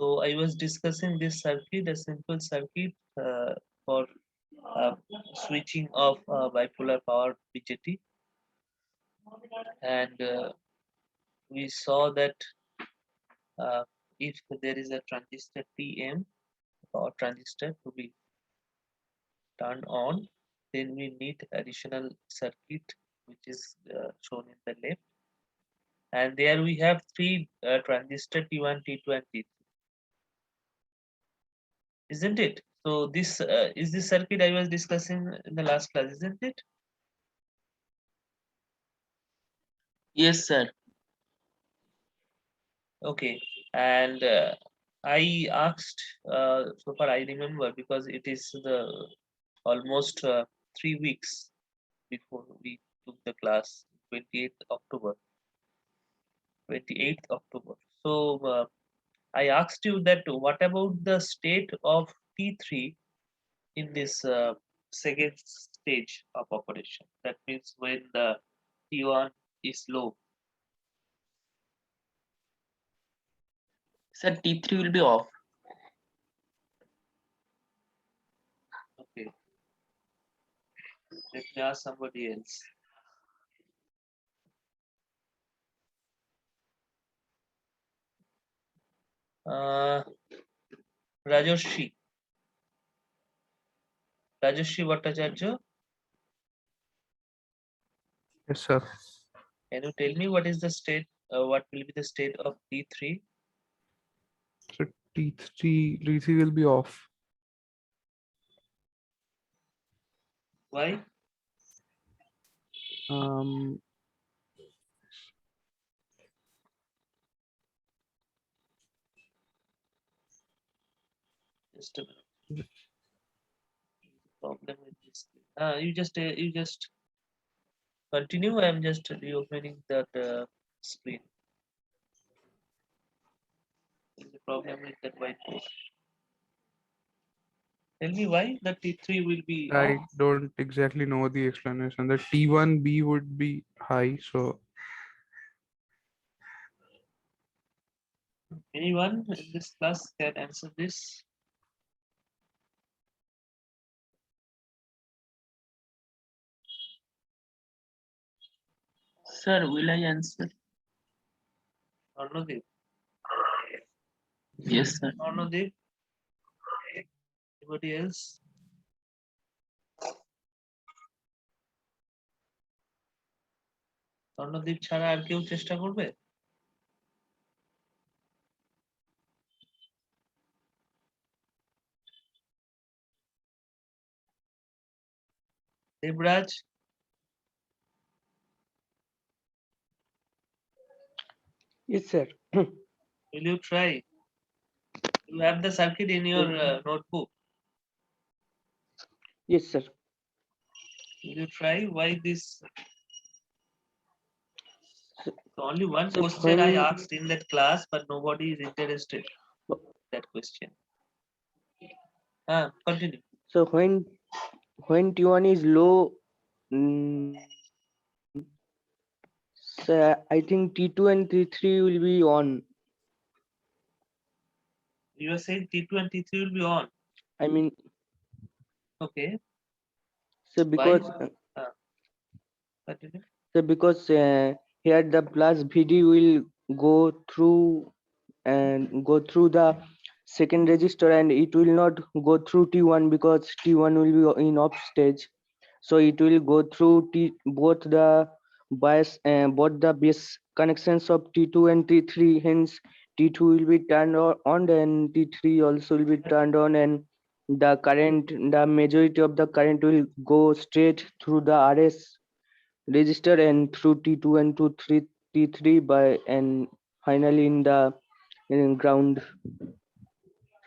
So I was discussing this circuit, a simple circuit for uh, switching of bipolar power BJT, and we saw that uh, if there is a transistor TM or transistor to be turned on, then we need additional circuit which is shown in the left, and there we have three transistor T1, T2, and T3, isn't it? So this is the circuit I was discussing in the last class, isn't it? Yes, sir. Okay, and I asked so far I remember because it is the almost 3 weeks before we took the class, 28th October. 28th October. So I asked you that what about the state of T3 in this second stage of operation? That means when the T1 is low. Sir, T3 will be off. Okay, let me ask somebody else. Uh, Rajoshi. Rajoshi Bhattacharya, Yes, sir. can you tell me what is the state, what will be the state of T3? So T3 will be off. Why? Um, Just a minute. Problem with this. You just continue. I'm just reopening that screen. There's a problem with that whiteboard. Tell me why the T3 will be I off. don't exactly know the explanation. The T1B would be high, so Anyone in this class can answer this? Sir, will I answer? Arnodeep. Yes, sir. Arnodeep. Anybody else? অর্ণদীপ ছাড়া আর কেউ চেষ্টা করবে? Debraj, Yes, sir. will you try? You have the circuit in your notebook. Yes, sir. Will you try? Why this? So only one So question I when asked in that class, but nobody is interested in that question. Continue. so when T1 is low, mm, so I think T2 and T3 will be on. You are saying T2 and T3 will be on. I mean, Okay. so Why? because Continue. here the plus VD will go through and go through the second register, and it will not go through T1 because T1 will be in off stage. So it will go through both the both the base connections of T2 and T3. Hence, T2 will be turned on and T3 also will be turned on, and the majority of the current will go straight through the RS register and through T2 and T3 by and finally in ground.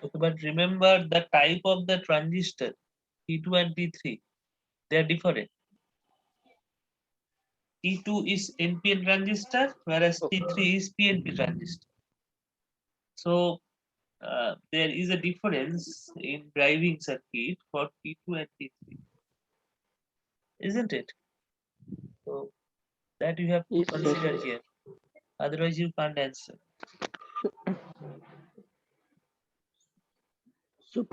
Okay, but remember the type of the transistor T2 and T3, they are different. T2 is NPN transistor, whereas T3 is PNP transistor. So there is a difference in driving circuit for T2 and T3, isn't it? So that you have to Yes, consider sir. here. Otherwise, you can't answer. So,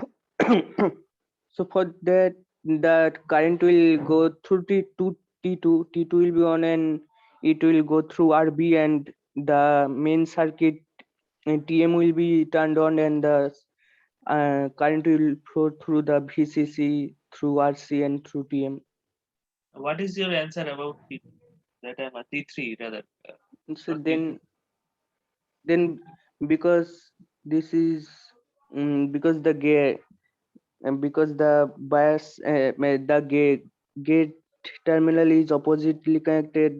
so for that, the current will go through T2. T2 will be on, and it will go through RB, and the main circuit TM will be turned on, and the current will flow through the VCC, through RC, and through TM. What is your answer about T2? That I'm a T3 rather. So not T2. then because this is because the gate and because the bias the gate terminal is oppositely connected,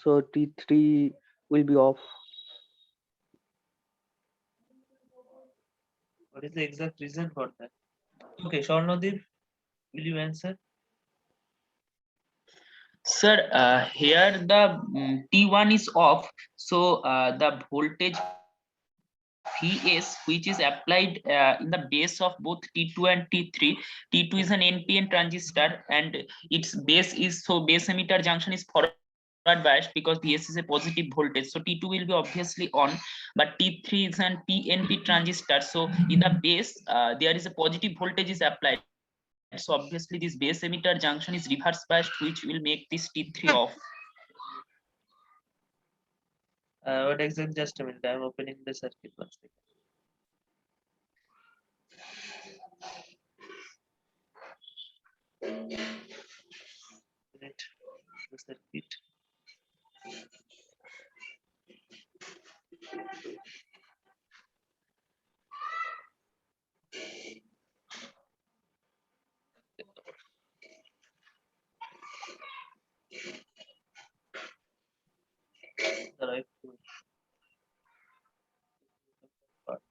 so T3 will be off. What is the exact reason for that? Okay, Swarnadeep, will you answer? Sir, here the T1 is off, so the voltage Vs, which is applied in the base of both T2 and T3. T2 is an NPN transistor, and its base is, so base emitter junction is forward biased because Vs is a positive voltage. So T2 will be obviously on, but T3 is an PNP transistor. So in the base, there is a positive voltage is applied. So obviously this base emitter junction is reverse biased, which will make this T3 off. What exact? Just a minute. I'm opening the circuit once again. Right, the circuit. The right part.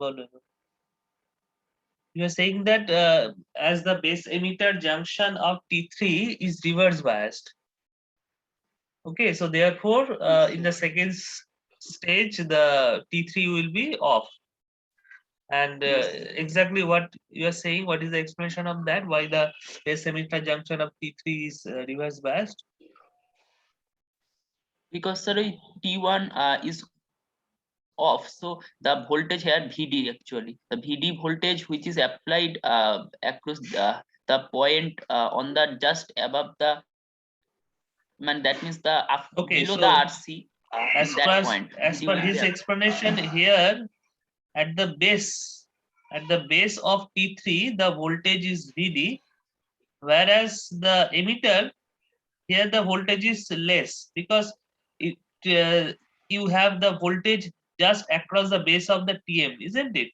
বলো। You are saying that as the base emitter junction of T3 is reverse biased. Okay, so therefore, in the second stage, the T3 will be off. And exactly what you are saying, what is the explanation of that? Why the base emitter junction of T3 is reverse biased? Because sir, T1 is off, so the voltage here VD, actually the VD voltage which is applied across the point on the just above the, man, that means the Okay, below so the RC, as in that per point as VD per will be his there. explanation here, at the base of T3, the voltage is VD, whereas the emitter here the voltage is less because it you have the voltage just across the base of the TM, isn't it?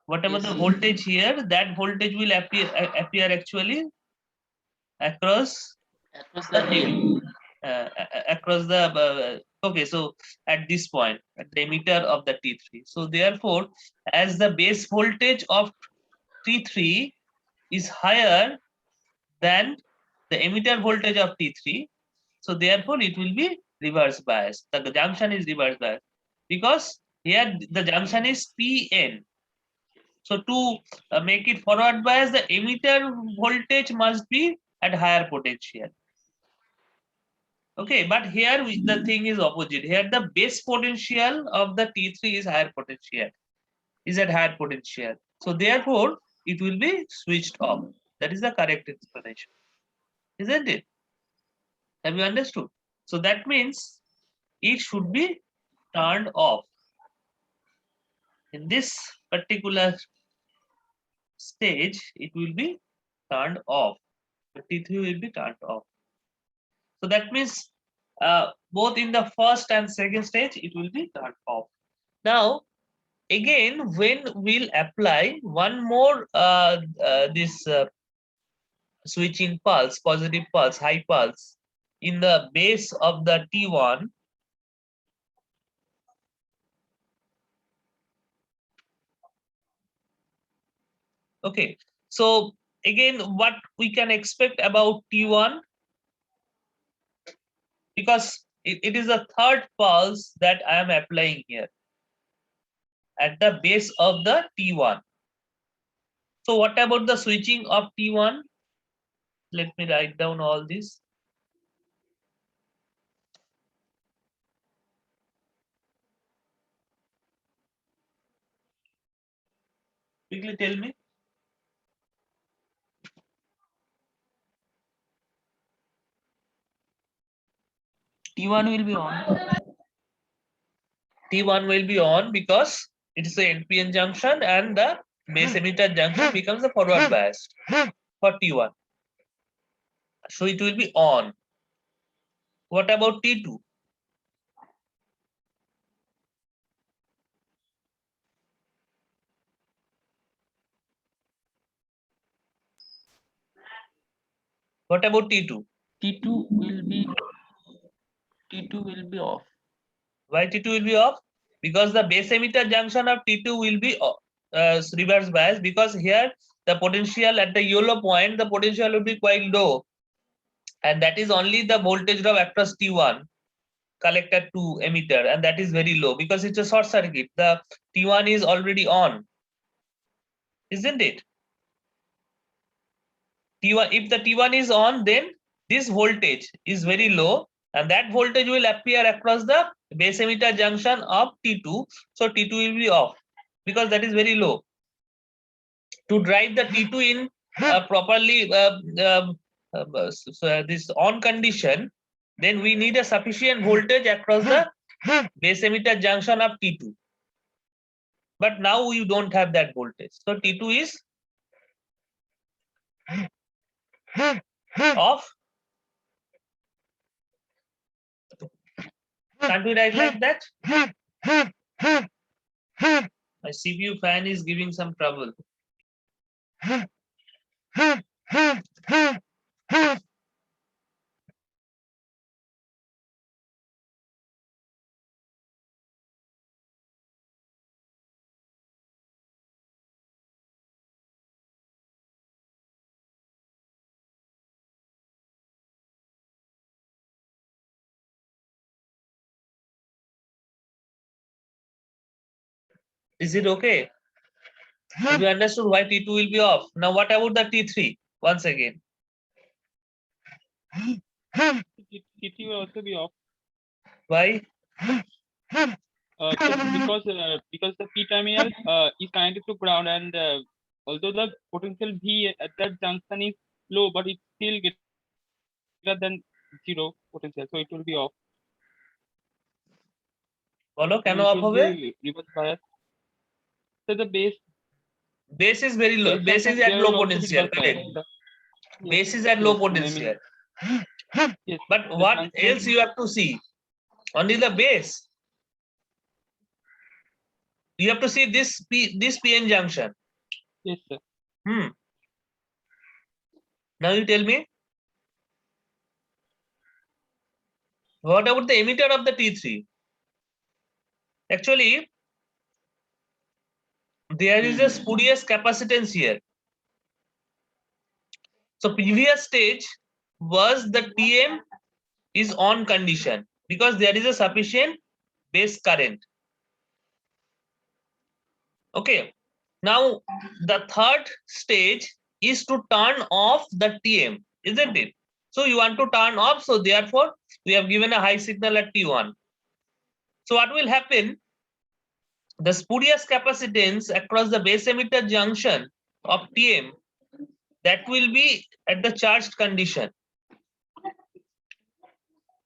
Whatever Yes, the sir. voltage here, that voltage will appear actually across Across the the TM. across the okay, so at this point at the emitter of the T3, so therefore as the base voltage of T3 is higher than the emitter voltage of T3, so therefore it will be reverse bias. The junction is reverse bias because here the junction is PN. So to make it forward bias, the emitter voltage must be at higher potential. Okay, but here the thing is opposite. Here the base potential of the T3 is higher potential, is at higher potential. So therefore it will be switched off. That is the correct explanation, isn't it? Have you understood? So that means it should be turned off. In this particular stage, it will be turned off. The T3 will be turned off. So that means both in the first and second stage, it will be turned off. Now, again, when we'll apply one more this switching pulse, positive pulse, high pulse in the base of the T1, okay, so again, what we can expect about T1, because it is the third pulse that I am applying here at the base of the T1. So what about the switching of T1? Let me write down all this. Quickly tell me. T1 will be on. T1 will be on because it is a NPN junction and the base emitter junction becomes a forward biased for T1. So it will be on. What about T2? What about T2? T2 will be off. Why T2 will be off? Because the base emitter junction of T2 will be reverse bias, because here the potential at the yellow point, the potential will be quite low. And that is only the voltage drop across T1 collector to emitter, and that is very low because it's a short circuit. The T1 is already on, isn't it? T1, if the T1 is on, then this voltage is very low, and that voltage will appear across the base emitter junction of T2. So T2 will be off because that is very low. To drive the T2 in properly this on condition, then we need a sufficient voltage across the base emitter junction of T2. But now you don't have that voltage. So T2 is off. Can't we write like that? My CPU fan is giving some trouble. Is it okay? Have you understood why T2 will be off? Now what about the T3? Once again. T3 will also be off Why? because the P terminal is connected to ground, and although the potential V at that junction is low, but it's still greater than zero potential, so it will be off. Bolo, So কেন it off will হবে? be reverse bias. So the base Base is very low. Base is at there low will also be potential. reverse bias. Correct. Yes, Base is at yes, low I mean, potential. yes, But the what junction- else you have to see? Only the base. You have to see this PN junction. Yes, sir. Now you tell me. What about the emitter of the T3? Actually, there is a spurious capacitance here. So previous stage was the TM is on condition because there is a sufficient base current. Okay. Now the third stage is to turn off the TM, isn't it? So you want to turn off, so therefore we have given a high signal at T1. So what will happen? The spurious capacitance across the base emitter junction of TM, that will be at the charged condition.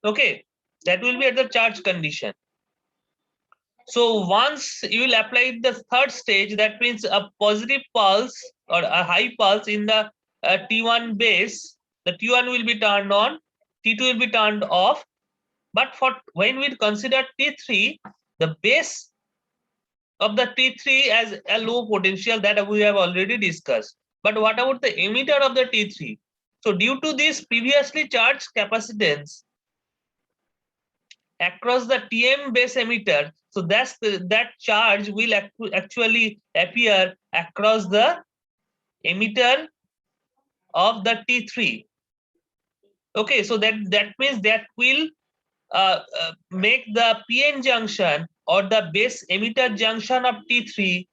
Okay, that will be at the charged condition. So once you will apply the third stage, that means a positive pulse or a high pulse in the T1 base, the T1 will be turned on, T2 will be turned off. But for when we consider T3, the base of the T3 as a low potential, that we have already discussed. But what about the emitter of the T3? So due to this previously charged capacitance across the TM base emitter, so that charge will actually appear across the emitter of the T3. Okay, so that means that will make the PN junction or the base emitter junction of T3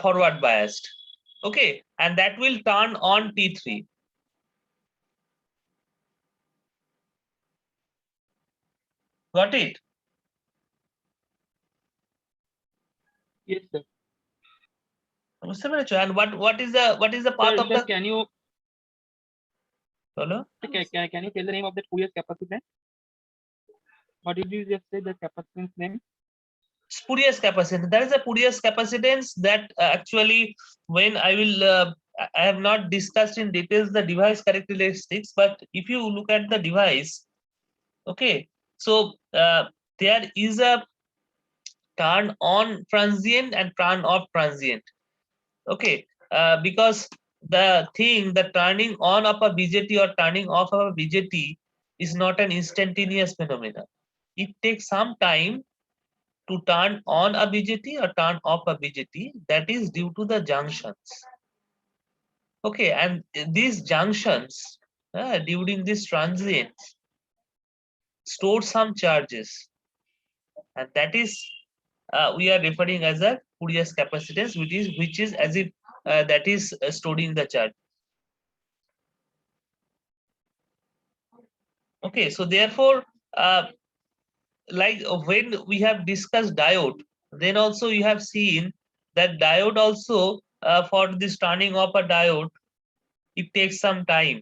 forward biased. Okay, and that will turn on T3. Got it? Yes, sir. বুঝতে পেরেছো? And what is the path Sir, of sir, the can you বলো? can you tell the name of that Fourier capacitance? What did you just say the capacitance name? Spurious capacitance. That is a spurious capacitance that actually, when I will, I have not discussed in details the device characteristics, but if you look at the device, okay, so there is a turn on transient and turn off transient. Okay, because the turning on of a BJT or turning off of a BJT is not an instantaneous phenomenon. It takes some time to turn on a BJT or turn off a BJT. That is due to the junctions. Okay, and these junctions during this transient store some charges, and that is we are referring as a Fourier's capacitance, which is as if that is storing the charge. Okay, so therefore, like when we have discussed diode, then also you have seen that diode also for this turning off a diode, it takes some time.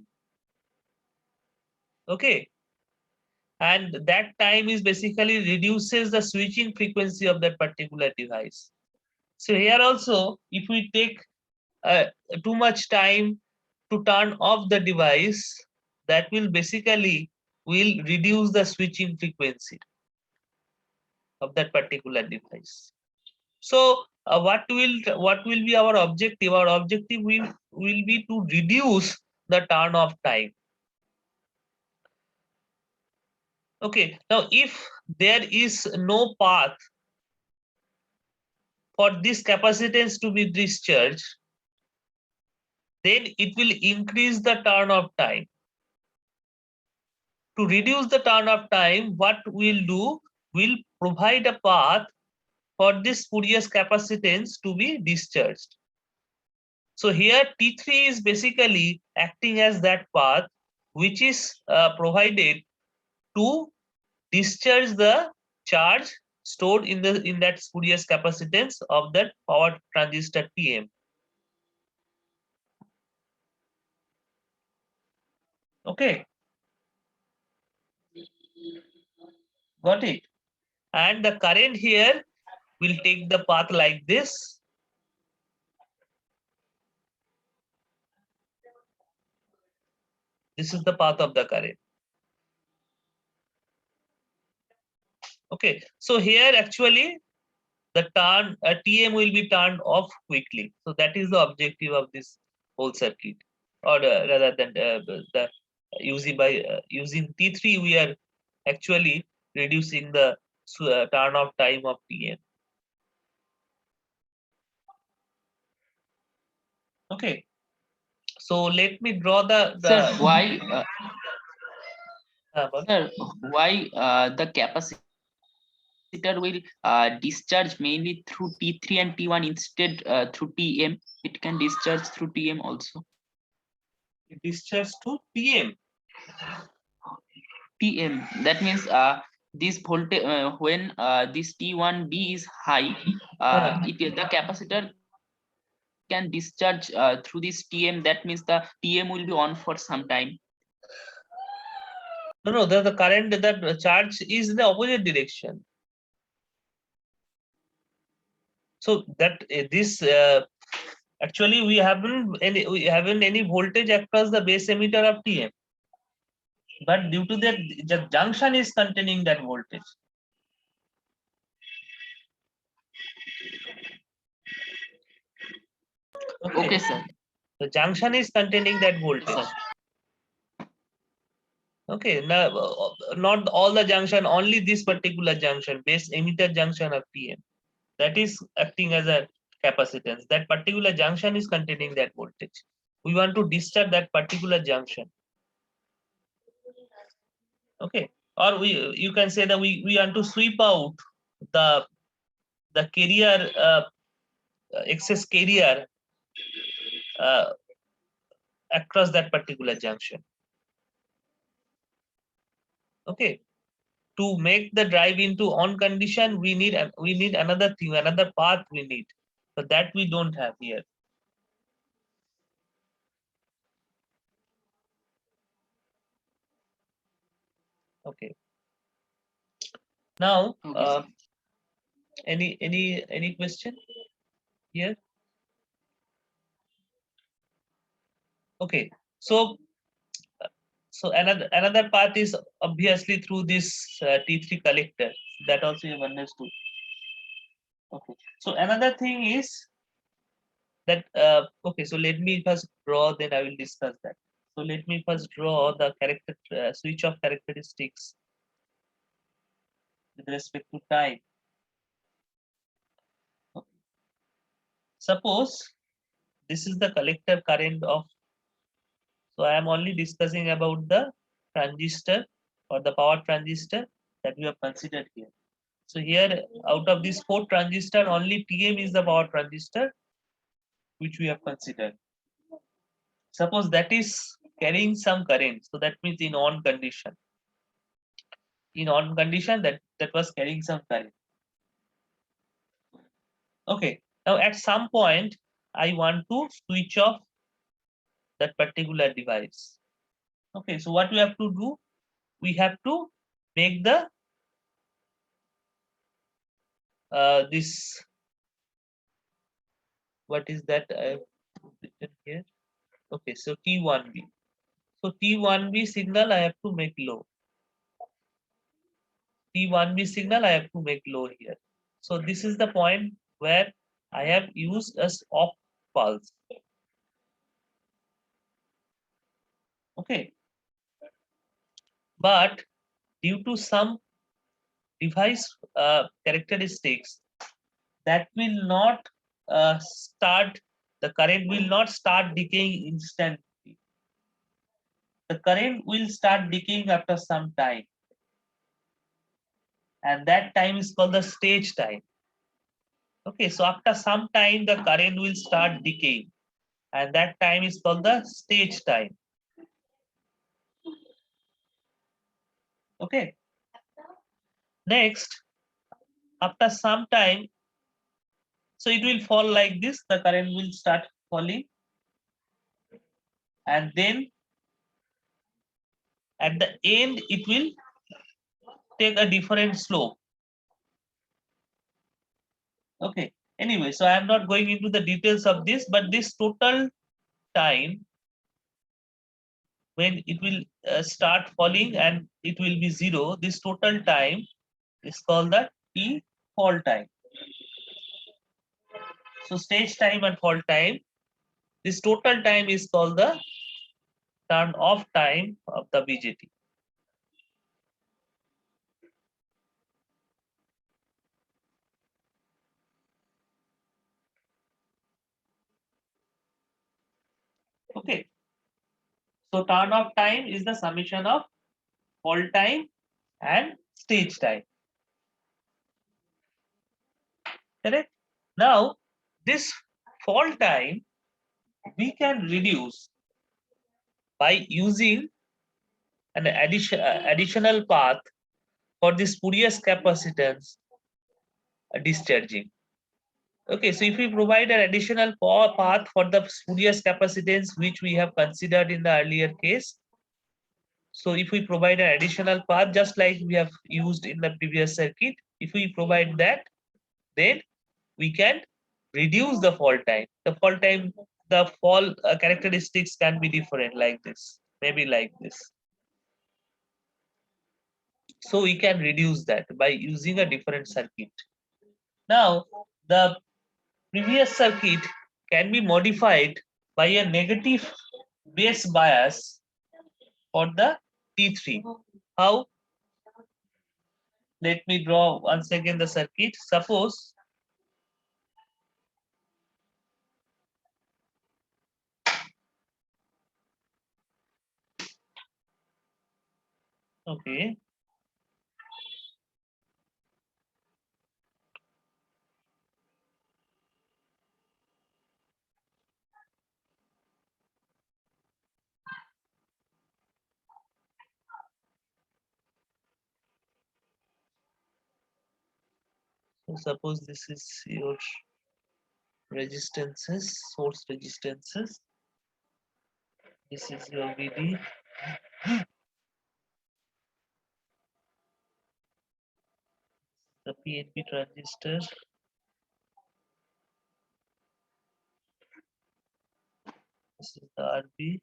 Okay, and that time is basically reduces the switching frequency of that particular device. So here also, if we take too much time to turn off the device, that will basically will reduce the switching frequency of that particular device. So what will be our objective? Our objective will be to reduce the turn off time. Okay, now if there is no path for this capacitance to be discharged, then it will increase the turn off time. To reduce the turn off time, what we'll do, we'll provide a path for this spurious capacitance to be discharged. So here T3 is basically acting as that path which is provided to discharge the charge stored in that spurious capacitance of that power transistor TM. Okay, got it? And the current here will take the path like this. This is the path of the current. Okay, so here actually the TM will be turned off quickly. So that is the objective of this whole circuit, or rather than the using T3, we are actually reducing the turn off time of TM. Okay, so let me draw the Sir, why but sir, why the capacitor will discharge mainly through T3 and T1 instead through TM? It can discharge through TM also. it discharge to TM. TM, that means this voltage when this T1B is high, the capacitor can discharge through this TM. That means the TM will be on for some time. No, the current, that charge is in the opposite direction. So that this actually we haven't any voltage across the base emitter of TM, but due to that the junction is containing that voltage. Okay, sir. The junction is containing that voltage. Sir. Okay, now not all the junction, only this particular junction, base emitter junction of TM, that is acting as a capacitance. That particular junction is containing that voltage. We want to discharge that particular junction. Okay, or you can say that we want to sweep out the carrier excess carrier across that particular junction. Okay, to make the drive into on condition, we need another thing, another path we need, but that we don't have here. Okay. Now, Okay, sir. any question here? Okay, so another path is obviously through this T3 collector. That also you have understood. Okay, so another thing is that okay, so let me first draw, then I will discuss that. So let me first draw the character switch of characteristics with respect to time. Okay. Suppose this is the collector current of, so I am only discussing about the transistor or the power transistor that we have considered here. So here, out of these 4 transistor, only TM is the power transistor which we have considered. Suppose that is carrying some current, so that means in on condition. In on condition, that was carrying some current. Okay, now at some point, I want to switch off that particular device. Okay, so what we have to do? We have to make the this, what is that I have written here? Okay, so T1B. So T1B signal I have to make low. T1B signal I have to make low here. So this is the point where I have used as off pulse. Okay. But due to some device characteristics, that will not start, the current will not start decaying instantly. The current will start decaying after some time. And that time is called the stage time. Okay, so after some time, the current will start decaying. And that time is called the stage time. Okay. Next, after some time, so it will fall like this, the current will start falling. And then at the end, it will take a different slope. Okay. Anyway, so I am not going into the details of this, but this total time when it will start falling and it will be 0, this total time is called the T fall time. So stage time and fall time, this total time is called the turn off time of the BJT. Okay. So turn off time is the summation of fall time and stage time. Correct? Now, this fall time we can reduce by using an additional path for the spurious capacitance discharging. Okay, so if we provide an additional path for the spurious capacitance which we have considered in the earlier case, so if we provide an additional path just like we have used in the previous circuit, if we provide that, then we can reduce the fall time. The fall characteristics can be different like this, maybe like this. So we can reduce that by using a different circuit. Now, the previous circuit can be modified by a negative base bias for the T3. How? Let me draw once again the circuit. Suppose okay. So suppose this is your resistances, source resistances. This is your VD. The PNP transistor. This is the RB.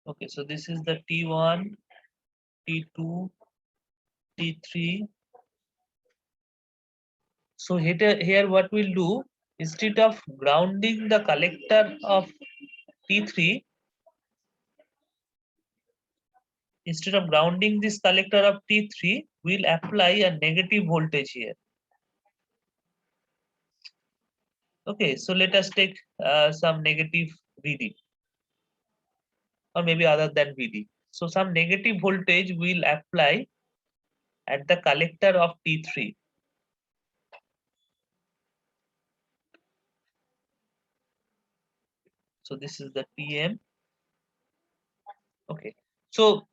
Okay, so this is the T1, T2, T3. So here what we'll do, instead of grounding the collector of T3, instead of grounding this collector of T3, we'll apply a negative voltage here. Okay, so let us take some negative VD, or maybe other than VD. So some negative voltage will apply at the collector of T3. So this is the PM. Okay, so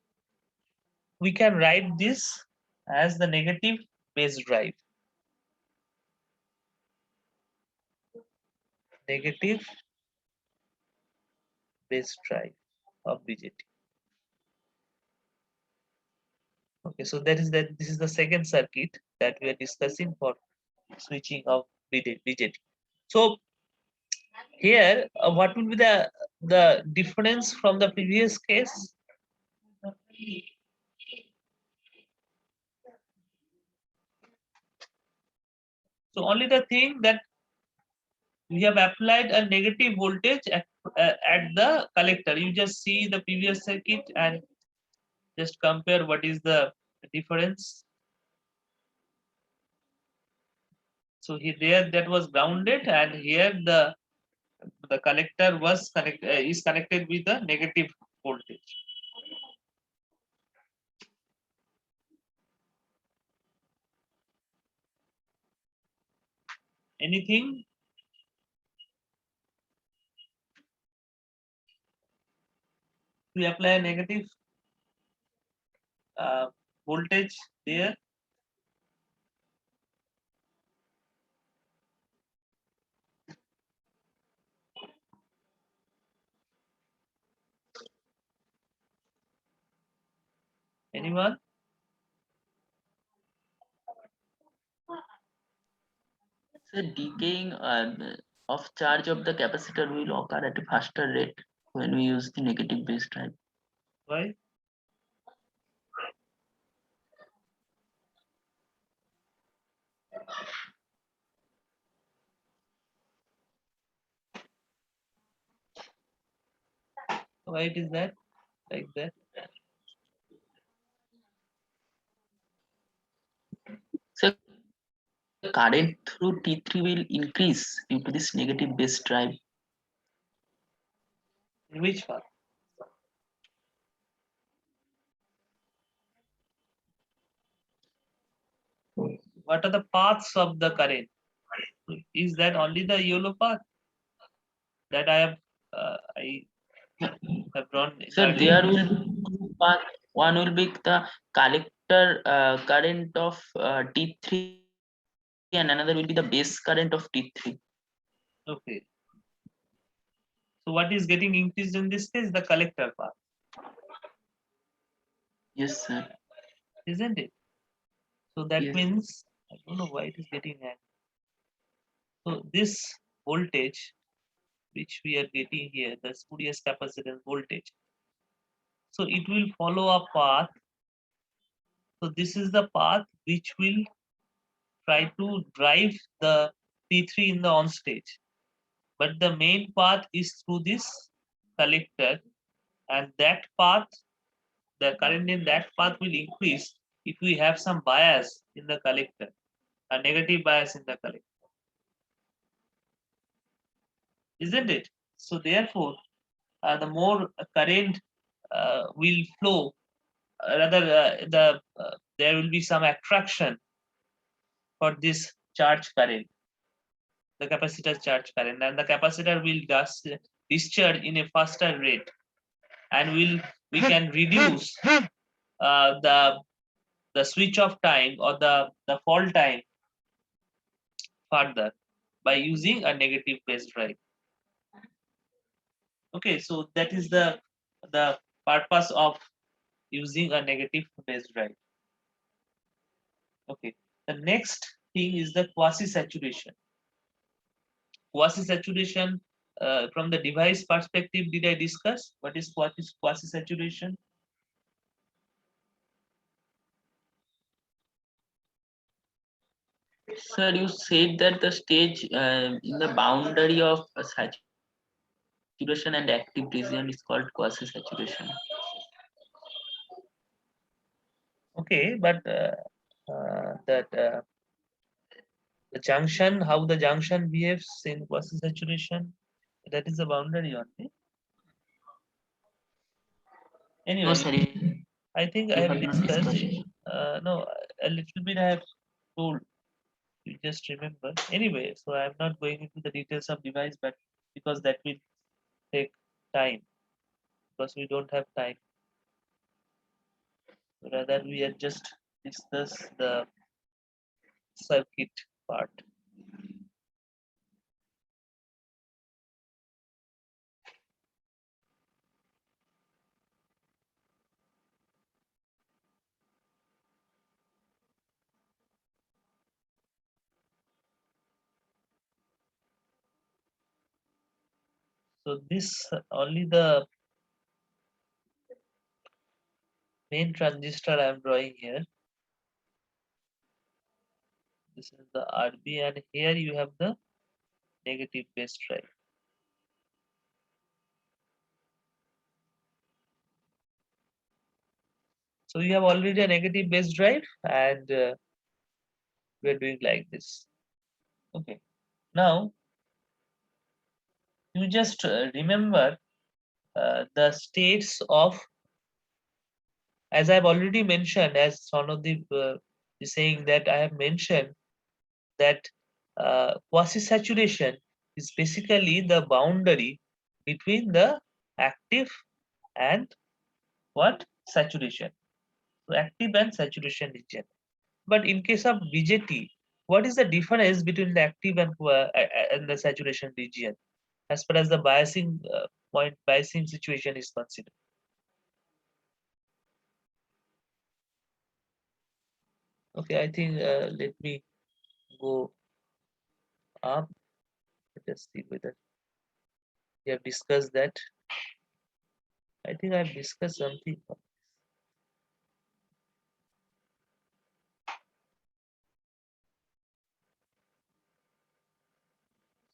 we can write this as the negative base drive. Negative base drive of BJT. Okay, so that is that. This is the second circuit that we are discussing for switching of BJT. So here, what will be the difference from the previous case? So only the thing that we have applied a negative voltage at the collector. You just see the previous circuit and just compare what is the difference. So there that was grounded, and here the collector was is connected with the negative voltage. Anything? We apply a negative voltage there. Anyone? So decaying of charge of the capacitor will occur at a faster rate when we use the negative base drive. Why? Why it is that like that? So the current through T3 will increase due to this negative base drive. In which path? What are the paths of the current? Is that only the yellow path that I have drawn? So earlier? there will be two paths. One will be the collector current of T3 and another will be the base current of T3. Okay. So what is getting increased in this case? The collector path, Yes, sir. isn't it? So that Yes. means I don't know why it is getting that. So this voltage which we are getting here, the spurious capacitance voltage. So it will follow a path. So this is the path which will try to drive the T3 in the on stage. But the main path is through this collector, and that path, the current in that path will increase if we have some bias in the collector, a negative bias in the collector. Isn't it? So therefore, the more current will flow, rather there will be some attraction for this charge current, the capacitor charge current, and the capacitor will discharge in a faster rate, and we can reduce the switch off time or the fall time further by using a negative base drive. Okay, so that is the purpose of using a negative base drive. Okay, the next thing is the quasi saturation. Quasi saturation, from the device perspective, did I discuss what is quasi saturation? Sir, you said that the stage in the boundary of saturation and active region is called quasi-saturation. Okay, but that the junction, how the junction behaves in quasi saturation, that is the boundary only. No, Anyway, sir. I think I You have have not discussed. discussed. No, a little bit I have told. You just remember. Anyway, so I'm not going into the details of device, but because that will take time, because we don't have time. Rather, we are just discuss the circuit part. So this only the main transistor I'm drawing here. This is the RB, and here you have the negative base drive. So you have already a negative base drive, and we're doing like this. Okay. Now you just remember the states of, as I've already mentioned, as Sonodeep is saying that I have mentioned that quasi-saturation is basically the boundary between the active and what? Saturation. So active and saturation region. But in case of BJT, what is the difference between the active and the saturation region as far as the biasing biasing situation is considered? Okay, I think let me go up. Let us see whether we have discussed that. I think I've discussed something.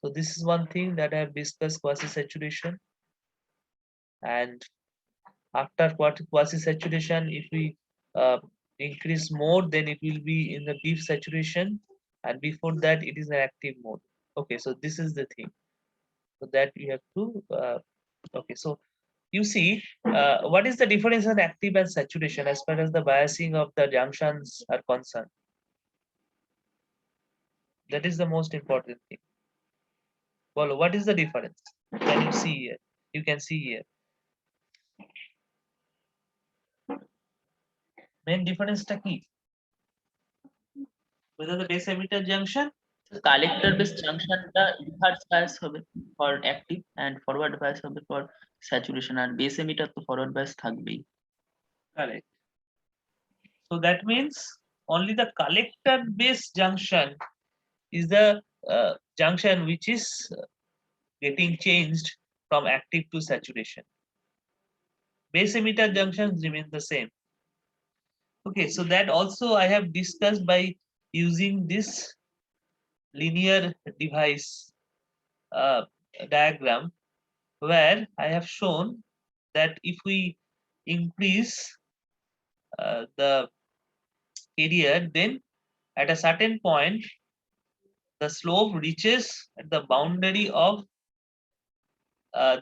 So this is one thing that I have discussed, quasi-saturation. And after quasi-saturation, if we increase more, then it will be in the deep saturation, and before that it is an active mode. Okay, so this is the thing. So that you have to okay, so you see what is the difference in active and saturation as far as the biasing of the junctions are concerned. That is the most important thing. Well, what is the difference? Can you see here? You can see here. Main difference টা কি? Whether the base emitter junction, collector base জাংশনটা reverse bias হবে for active and forward bias হবে for saturation, আর base emitter তো forward bias থাকবেই। correct. So that means only the collector base junction is the junction which is getting changed from active to saturation. Base emitter junctions remain the same. Okay, so that also I have discussed by using this linear device diagram, where I have shown that if we increase the carrier, then at a certain point the slope reaches at the boundary of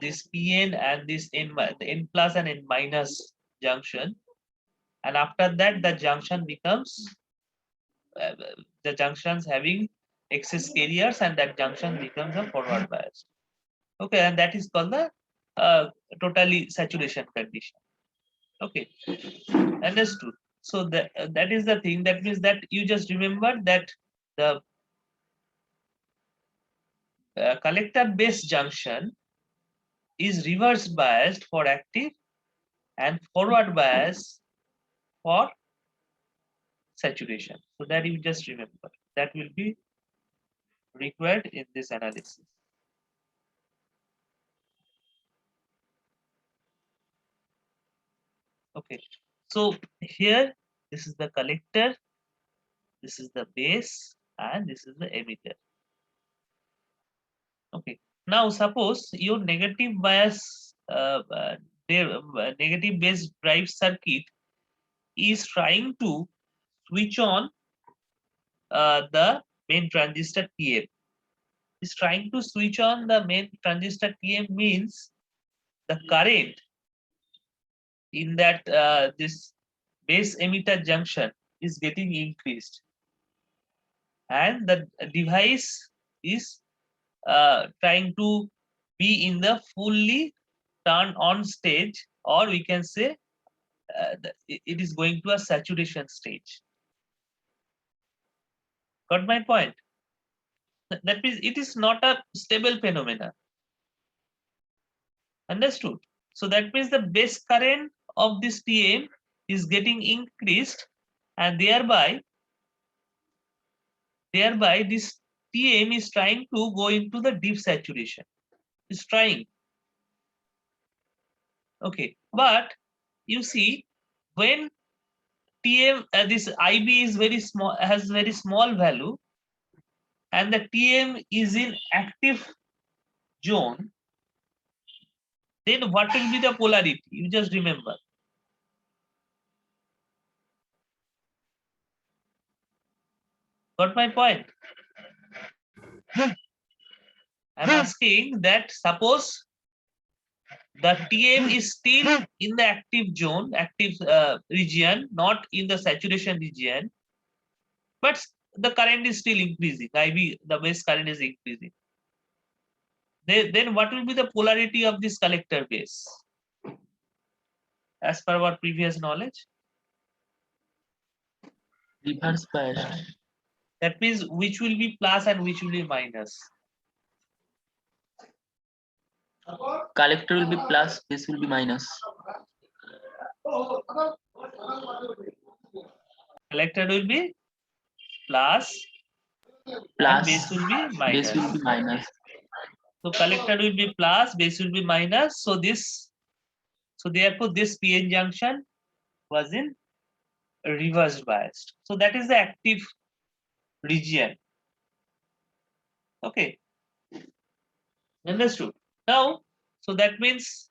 this PN and this the N plus and N minus junction, and after that the junction becomes the junctions having excess carriers, and that junction becomes a forward bias. Okay, and that is called the totally saturation condition. Okay, understood. So that is the thing. That means that you just remember that the collector base junction is reverse biased for active and forward bias for saturation. So that you just remember. That will be required in this analysis. Okay, so here this is the collector, this is the base, and this is the emitter. Okay, now suppose your negative bias negative base drive circuit is trying to switch on the main transistor TM. Is trying to switch on the main transistor TM means the current in that this base emitter junction is getting increased, and the device is trying to be in the fully turn on stage, or we can say it is going to a saturation stage. Got my point? That means it is not a stable phenomena. Understood? So that means the base current of this TM is getting increased, and thereby this TM is trying to go into the deep saturation. It's trying. Okay, but you see, when TM this IB is very small, has very small value, and the TM is in active zone, then what will be the polarity? You just remember. Got my point? I'm asking that suppose the TM is still in the active zone, active region, not in the saturation region, but the current is still increasing. IB, the base current is increasing. Then what will be the polarity of this collector base? As per our previous knowledge, Reverse biased. that means which will be plus and which will be minus. Collector will be plus, base will be minus. Collector will be plus and Plus, base will be minus. base will be minus. So collector will be plus, base will be minus. So therefore this PN junction was in reverse biased. So that is the active region. Okay. Understood. Now, so that means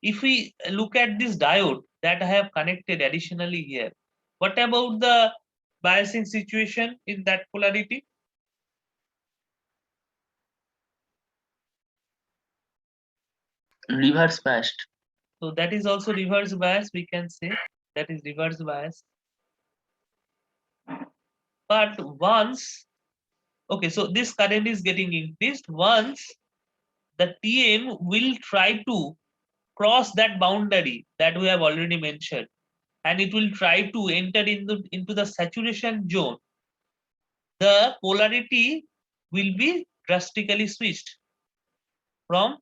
if we look at this diode that I have connected additionally here, what about the biasing situation in that polarity? Reverse biased. So that is also reverse bias, we can say that is reverse bias. But once, okay, so this current is getting increased. Once the TM will try to cross that boundary that we have already mentioned, and it will try to enter into the saturation zone, the polarity will be drastically switched from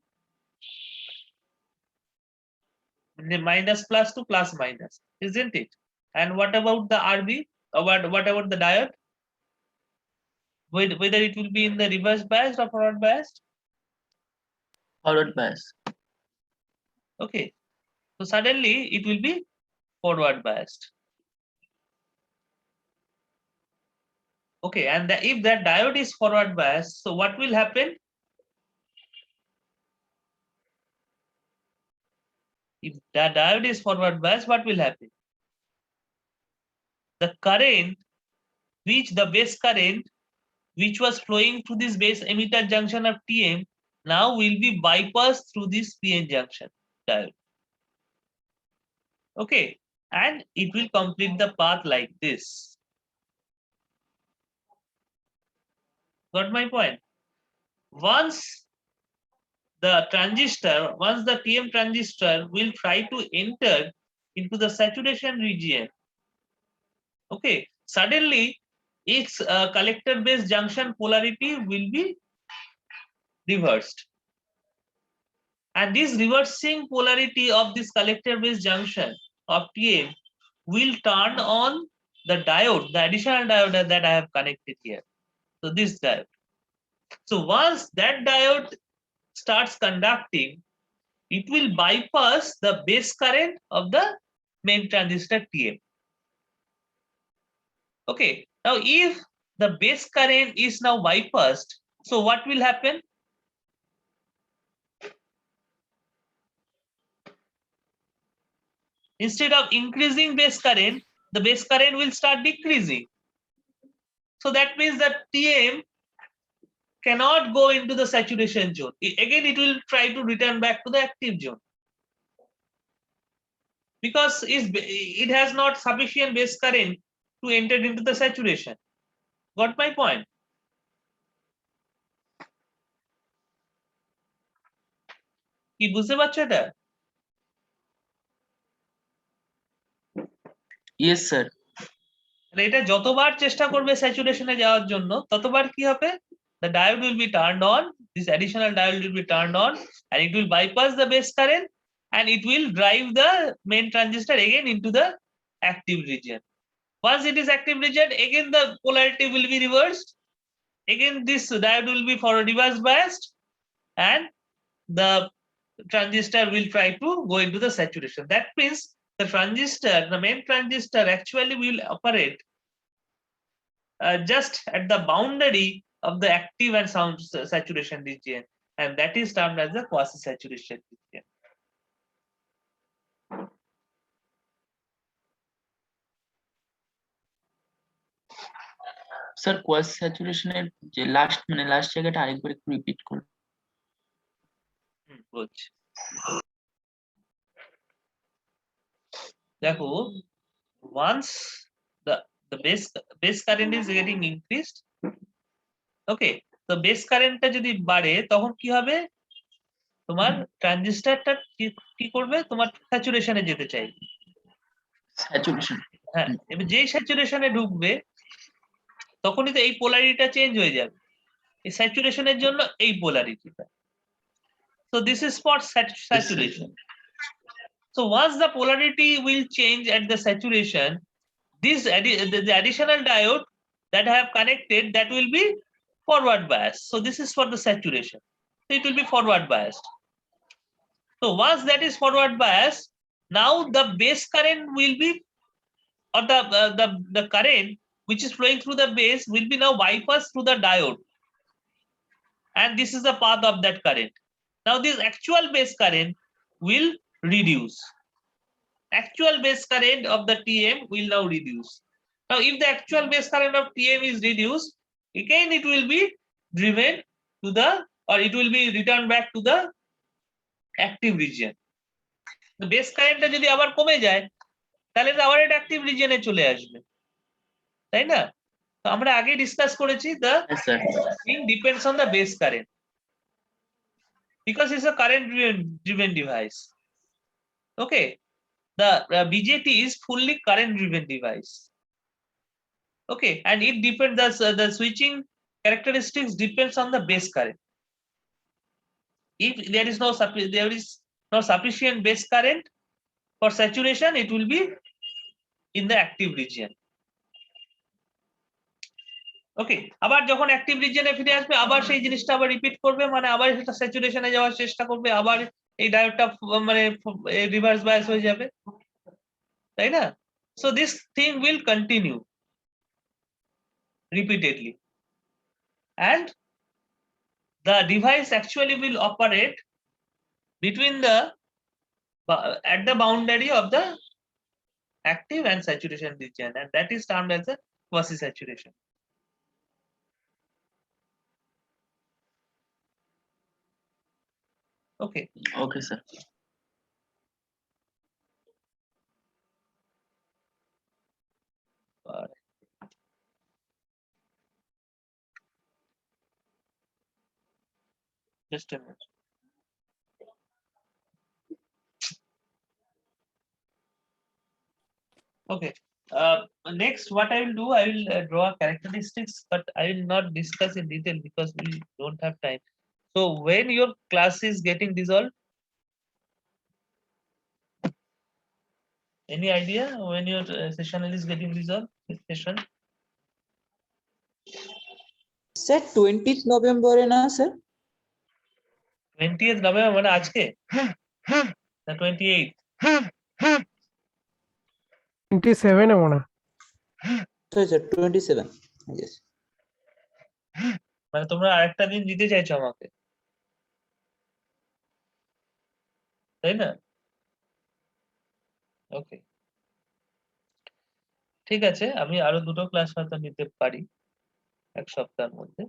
the minus plus to plus minus, isn't it? And what about the RB? What about the diode? Whether it will be in the reverse biased or forward biased? Forward bias. Okay, so suddenly it will be forward biased. Okay, and if that diode is forward biased, so what will happen? If the diode is forward biased, what will happen? The current, the base current, which was flowing through this base emitter junction of TM, now will be bypassed through this PN junction diode. Okay, and it will complete the path like this. Got my point? Once the TM transistor will try to enter into the saturation region, okay, suddenly its collector base junction polarity will be reversed. And this reversing polarity of this collector base junction of TM will turn on the diode, the additional diode that I have connected here. So this diode. So once that diode starts conducting, it will bypass the base current of the main transistor TM. Okay, now if the base current is now bypassed, so what will happen? Instead of increasing base current, the base current will start decreasing. So that means that TM cannot go into the saturation zone. Again, it will try to return back to the active zone because it has not sufficient base current to enter into the saturation. Got my point? কি বুঝতে পারছো এটা? Yes, sir. এটা যতবার চেষ্টা করবে স্যাচুরেশনে যাওয়ার জন্য ততবার কি হবে? The diode will be turned on, this additional diode will be turned on, and it will bypass the base current and it will drive the main transistor again into the active region. Once it is active region, again the polarity will be reversed. Again, this diode will be for reverse biased, and the transistor will try to go into the saturation. That means the main transistor actually will operate just at the boundary of the active and sound saturation region, and that is termed as the quasi-saturation region. Sir quasi স্যাচুরেশনের যে last জায়গাটা আরেকবার একটু repeat করুন। বুঝছি। দেখো, once the base current is getting increased, okay, তো base currentটা যদি বাড়ে তখন কি হবে? তোমার ট্রানজিস্টরটা কি করবে? তোমার স্যাচুরেশনে যেতে চাইবে। স্যাচুরেশন। হ্যাঁ, এবার যেই স্যাচুরেশনে ঢুকবে তখনই তো এই পোলারিটিটা চেঞ্জ হয়ে যাবে। এই স্যাচুরেশনের জন্য এই পোলারিটিটা। So this is for saturation. So once the polarity will change at the saturation, the additional diode that I have connected, that will be forward biased. So this is for the saturation. So it will be forward biased. So once that is forward biased, now the base current will be, or the current which is flowing through the base will be now bypassed through the diode. And this is the path of that current. Now this actual base current will reduce. Actual base current of the TM will now reduce. Now if the actual base current of TM is reduced, again it will be driven to the, or it will be returned back to the active region. The base current যদি আবার কমে যায় তাহলে তো আবার এটা active region এ চলে আসবে, তাই না? তো আমরা আগে ডিসকাস করেছি the thing depends on the base current because it's a current driven device. Okay, the BJT is fully current driven device. Okay, and it depends, the switching characteristics depends on the base current. If there is no sufficient base current for saturation, it will be in the active region. ওকে, আবার যখন active রিজিয়নে ফিরে আসবে আবার সেই জিনিসটা আবার repeat করবে, মানে আবার সেটা স্যাচুরেশনে যাওয়ার চেষ্টা করবে, আবার এই ডায়োডটা মানে রিভার্স বায়াস হয়ে যাবে, তাই না? So this thing will continue repeatedly, and the device actually will operate between the at the boundary of the active and saturation region, and that is termed as a quasi saturation. Okay. Okay, sir. uh, just a minute. Okay. Next, what I will do, I will draw characteristics, but I will not discuss in detail because we don't have time. So when your class is getting dissolved, any idea when your session is getting dissolved? This session sir 20th নভেম্বরে না sir 20th November মানে আজকে না 28th 27 মনে হয়। Sorry sir 27 yes মানে তোমরা আরেকটা দিন দিতে চাইছো আমাকে, তাই না? ওকে, ঠিক আছে, আমি আরো দুটো ক্লাস হয়তো নিতে পারি এক সপ্তাহের মধ্যে।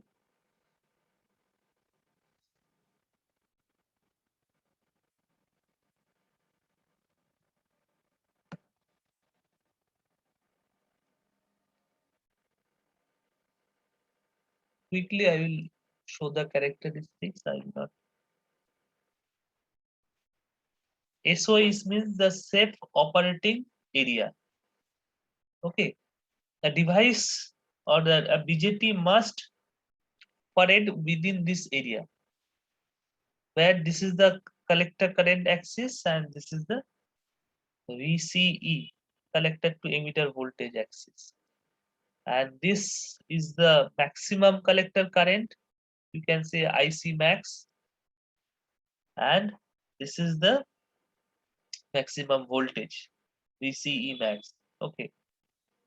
Quickly, I will show the characteristics. I will not. SOE means the safe operating area. Okay, the device or the BJT must operate within this area, where this is the collector current axis and this is the VCE, collector to emitter voltage axis, and this is the maximum collector current, you can say IC max, and this is the maximum voltage VCE max. Okay,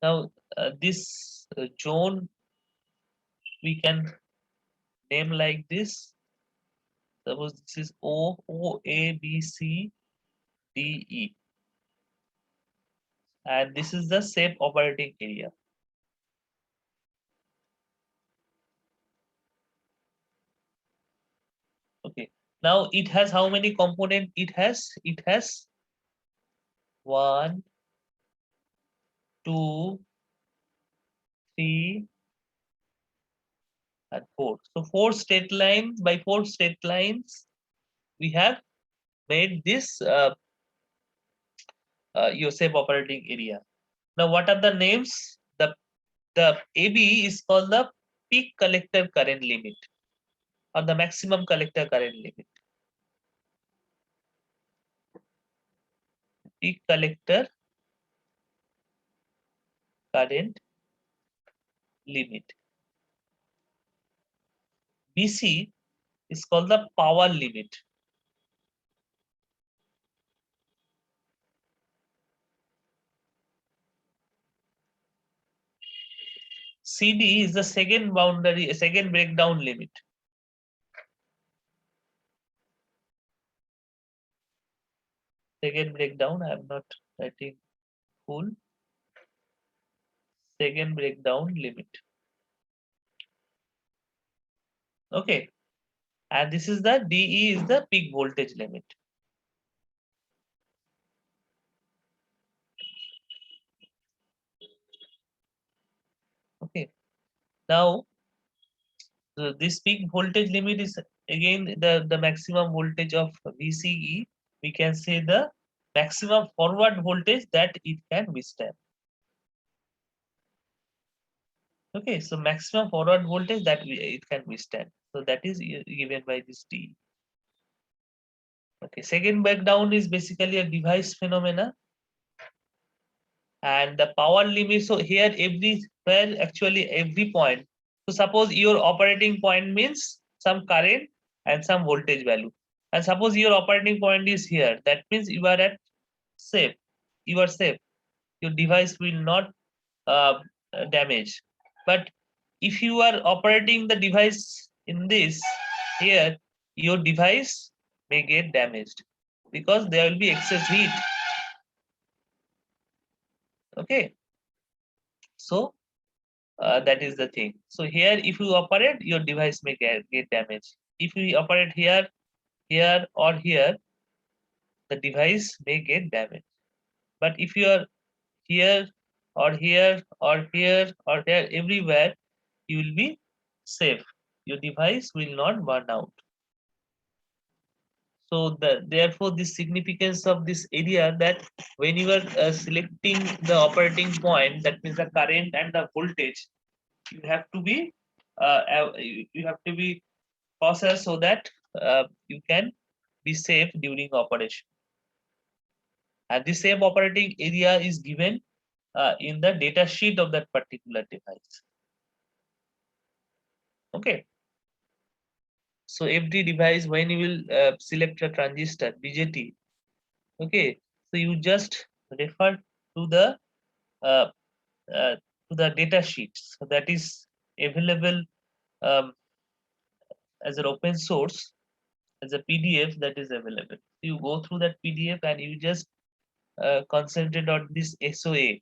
now this zone we can name like this. Suppose this is O A B C D E, and this is the safe operating area. Okay, now it has how many component? It has 1, 2, 3, and 4. So 4 straight lines, by 4 straight lines we have made this your safe operating area. Now what are the names? The AB is called the peak collector current limit or the maximum collector current limit. Peak collector current limit. BC is called the power limit. CD is the second boundary, second breakdown limit. Second breakdown, I am not writing full. Second breakdown limit. Okay, and this is the DE is the peak voltage limit. Okay, now this peak voltage limit is again the maximum voltage of VCE. We can say the maximum forward voltage that it can withstand. Okay, so maximum forward voltage that it can withstand. So that is given by this D. Okay, second breakdown is basically a device phenomena. And the power limit, so here everywhere, actually every point. So suppose your operating point means some current and some voltage value. And suppose your operating point is here, that means you are at safe. You are safe. Your device will not damage. But if you are operating the device in this here, your device may get damaged because there will be excess heat. Okay, so that is the thing. So here if you operate, your device may get damaged. If you operate here, here or here, the device may get damaged. But if you are here or here or here or there, everywhere, you will be safe. Your device will not burn out. So therefore, the significance of this area, that when you are selecting the operating point, that means the current and the voltage, you have to be you have to be cautious so that you can be safe during operation. And the same operating area is given in the data sheet of that particular device. Okay. So every device, when you will select a transistor BJT, okay, so you just refer to the uh, uh, data sheets that is available um, as an open source, as a PDF that is available. You go through that PDF and you just concentrate on this SOA,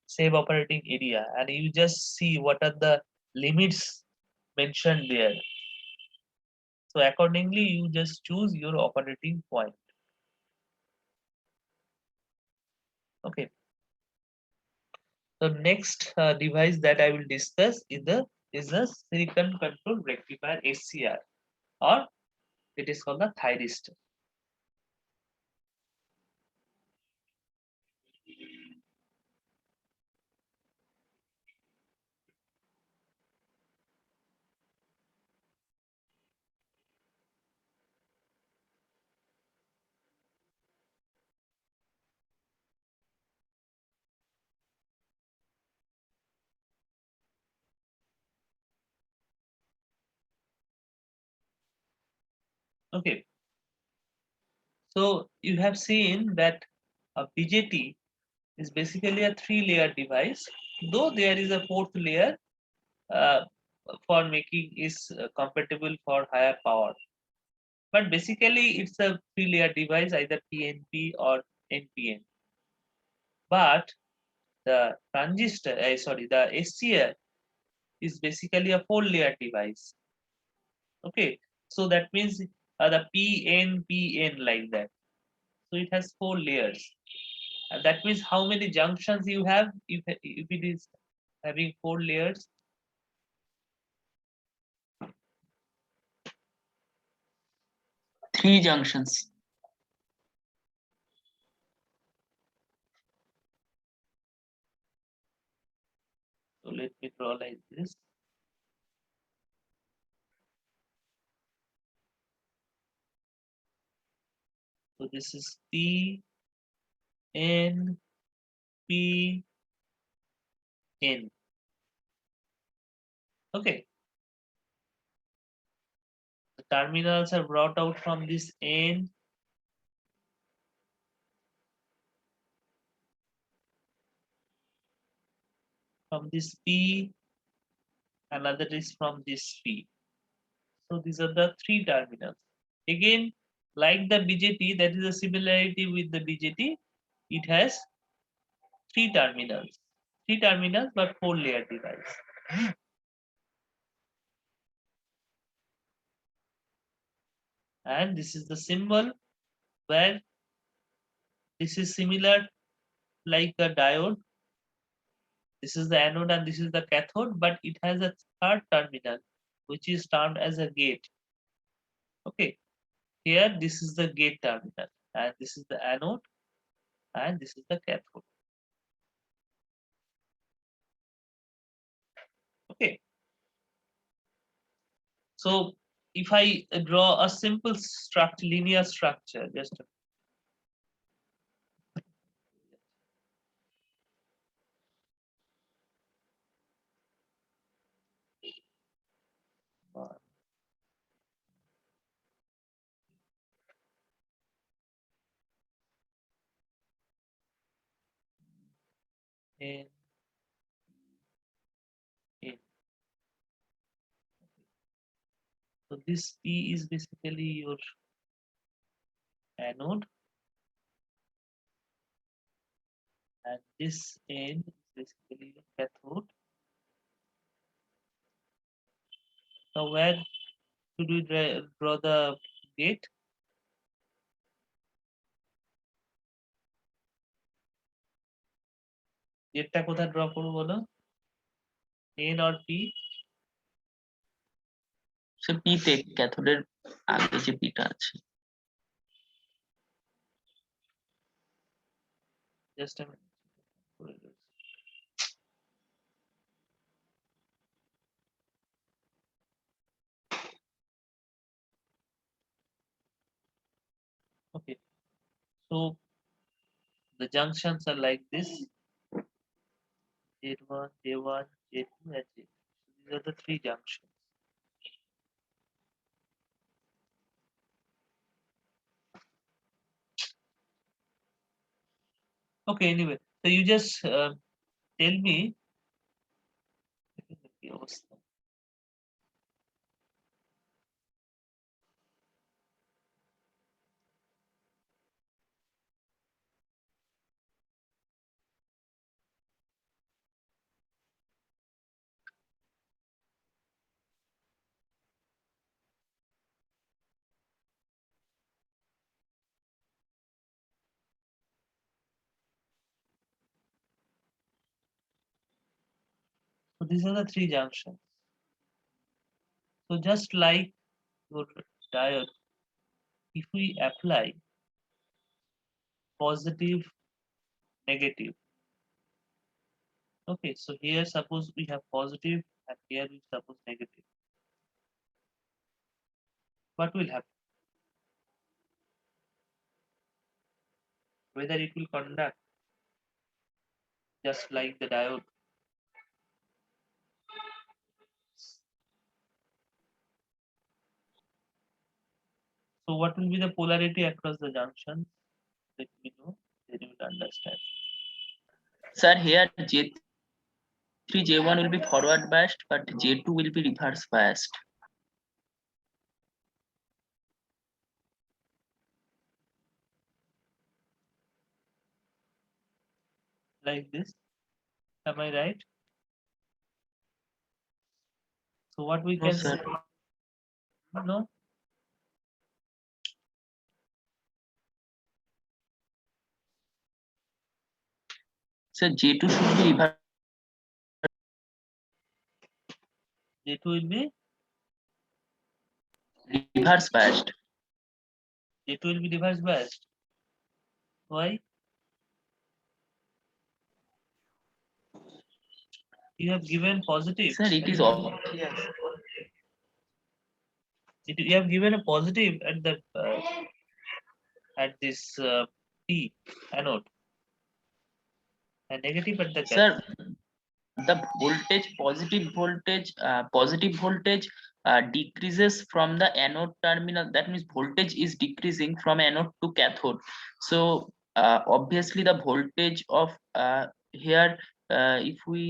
save operating area, and you just see what are the limits mentioned there. So accordingly, you just choose your operating point. Okay. The next device that I will discuss is the silicon control rectifier, SCR, or it is called the thyristor. Okay. So you have seen that a BJT is basically a 3-layer device, though there is a 4th layer uh, for making is compatible for higher power. But basically, it's a 3-layer device, either PNP or NPN. But the transistor, sorry, the SCR is basically a 4-layer device. Okay, so that means the PNPN like that. So it has 4 layers. And that means how many junctions you have if it is having 4 layers? Three junctions. So let me draw like this. So this is P, N, P, N. Okay. The terminals are brought out from this N. From this P, another is from this P. So these are the 3 terminals. Again, like the BJT, that is a similarity with the BJT. It has 3 terminals. 3 terminals, but 4-layer device. And this is the symbol where this is similar like a diode. This is the anode and this is the cathode, but it has a 3rd terminal, which is termed as a gate. Okay, here this is the gate terminal, and this is the anode, and this is the cathode. Okay, so if I draw a simple structure, linear structure, just one, N, N. So this P is basically your anode, and this N is basically your cathode. Now where should we draw the gate? গেটটা কোথায় draw করবো বলো? N or P? Say P তে ক্যাথোডের আগে যে পিটা আছে। Just a minute. Okay, so the junctions are like this: Z1, J1, J2, and J3. So these are the three junctions. Okay, anyway, so you just tell me. কি অবস্থা? So these are the three junctions. So just like your diode, if we apply positive, negative. Okay, so here suppose we have positive and here we suppose negative. What will happen? Whether it will conduct just like the diode. So what will be the polarity across the junctions? Let me know, then you will understand. Sir, here J3, J1 will be forward biased, but J2 will be reverse biased. Like this. Am I right? So what we No, can sir. say? No? Sir, J2 should be J2 will be reverse biased. J2 will be reverse biased. Why? You have given positive. Sir, it is obvious. You have given a positive at the at this P anode and negative at the cathode. Sir, the positive voltage decreases from the anode terminal. That means voltage is decreasing from anode to cathode. So obviously the voltage of here, if we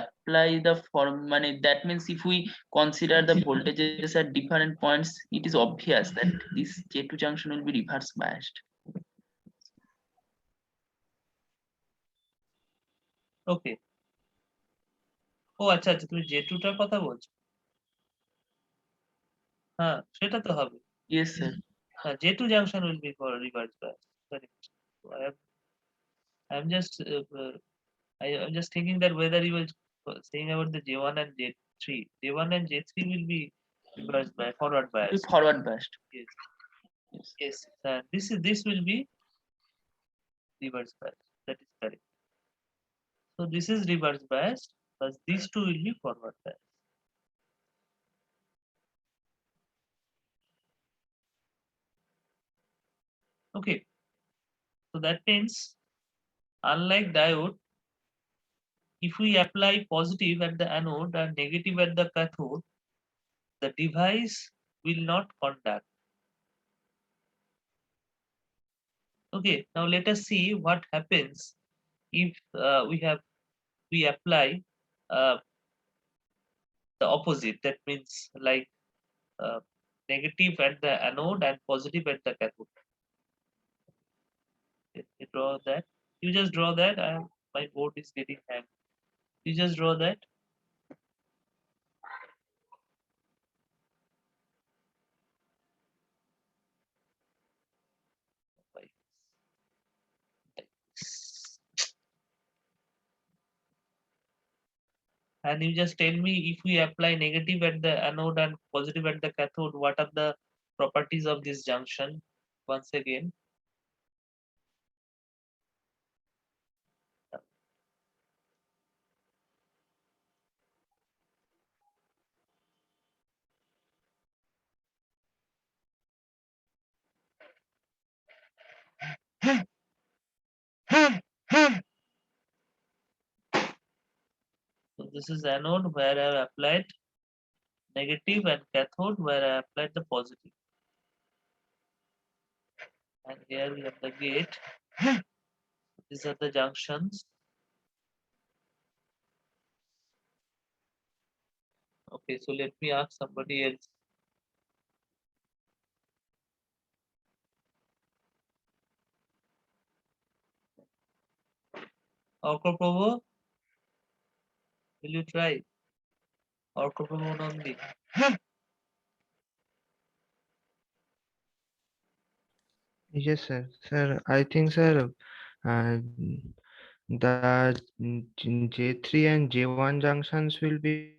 apply the form money, that means if we consider the voltages at different points, it is obvious that this J2 junction will be reverse biased. ওকে, ও আচ্ছা আচ্ছা, তুমি J টুটার কথা বলছো? হ্যাঁ, সেটা তো হবে। Yes, sir. হ্যাঁ, J two junction will be for reverse bias. Correct. So I'm just I'm just thinking that whether you were saying about the J1 and J3. J1 and J3 will be reverse bias, forward bias. Forward biased. Yes. Yes. Yes. This will be reverse bias. That is correct. So this is reverse bias, but these two will be forward bias. Okay. So that means, unlike diode, if we apply positive at the anode and negative at the cathode, the device will not conduct. Okay, now let us see what happens if we apply the opposite. That means like negative at the anode and positive at the cathode. You draw that. You just draw that. My board is getting hanged. You just draw that. Like this. And you just tell me, if we apply negative at the anode and positive at the cathode, what are the properties of this junction once again? So this is anode where I have applied negative, and cathode where I applied the positive. And here we have the gate. These are the junctions. Okay, so let me ask somebody else. Orko Prabhu, will you try? Orko Prabhu Nandi. Yes, sir. Sir, I think, sir, uh, the J3 and J1 junctions will be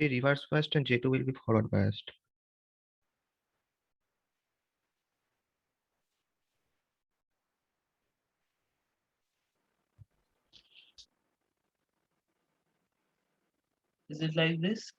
reverse biased and J2 will be forward biased. Is it like this?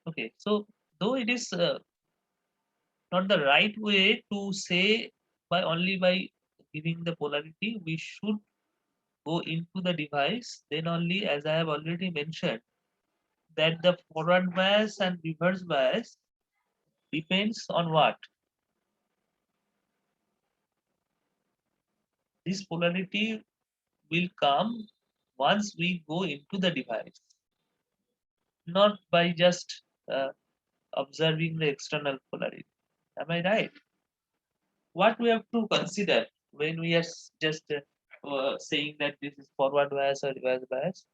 Okay, so though it is not the right way to say by only by giving the polarity, we should go into the device. Then only, as I have already mentioned, that the forward bias and reverse bias depends on what? This polarity will come once we go into the device, not by just observing the external polarity. Am I right? What we have to consider when we are just saying that this is forward bias or reverse bias?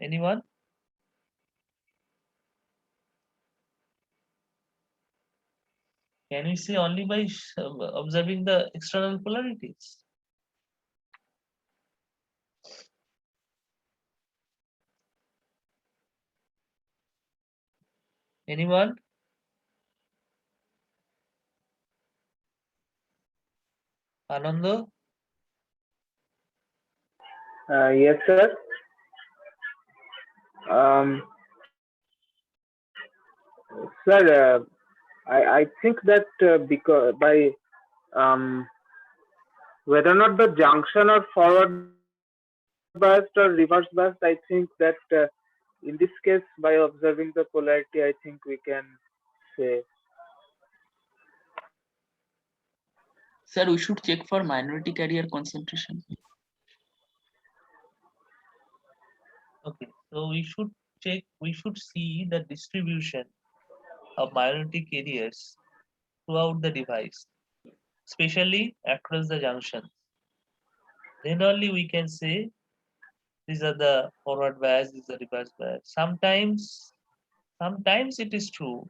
Anyone? Can we say only by observing the external polarities? Anyone? Anando? Yes, sir. Um, Sir, I think that because by um, whether or not the junction are forward biased or reverse biased, I think that in this case, by observing the polarity, I think we can say. Sir, we should check for minority carrier concentration. Okay, so we should check, we should see the distribution of minority carriers throughout the device, especially across the junctions. Then only we can say these are the forward bias, these are reverse bias. Sometimes it is true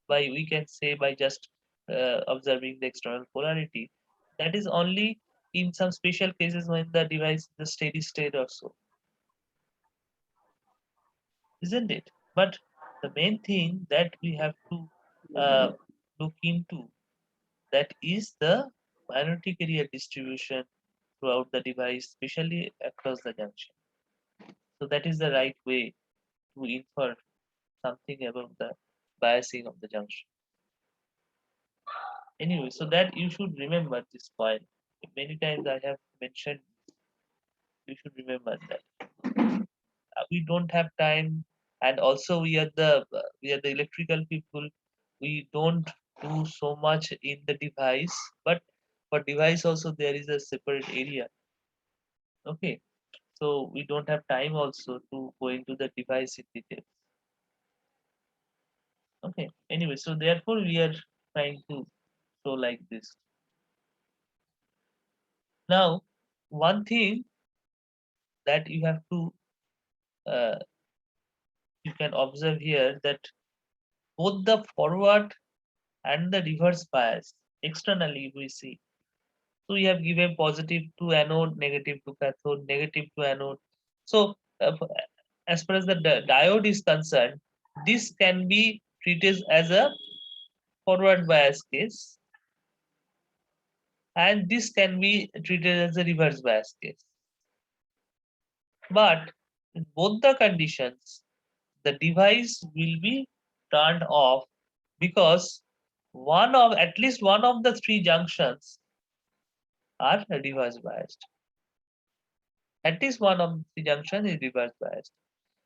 by, we can say, by just observing the external polarity. That is only in some special cases when the device is the steady state or so, isn't it? But the main thing that we have to look into, that is the minority carrier distribution throughout the device, especially across the junction. So that is the right way to infer something about the biasing of the junction. Anyway, so that you should remember this point. Many times I have mentioned, you should remember that. We don't have time, and also we are the electrical people. We don't do so much in the device, but for device also there is a separate area. Okay, so we don't have time also to go into the device in detail. Okay, anyway, so therefore we are trying to show like this. Now, one thing that you have to you can observe here that both the forward and the reverse bias externally we see. So we have given positive to anode, negative to cathode, negative to anode. So as far as the diode is concerned, this can be treated as a forward bias case, and this can be treated as a reverse bias case. But in both the conditions, the device will be turned off because at least one of the three junctions are reverse biased. At least one of the junction is reverse biased.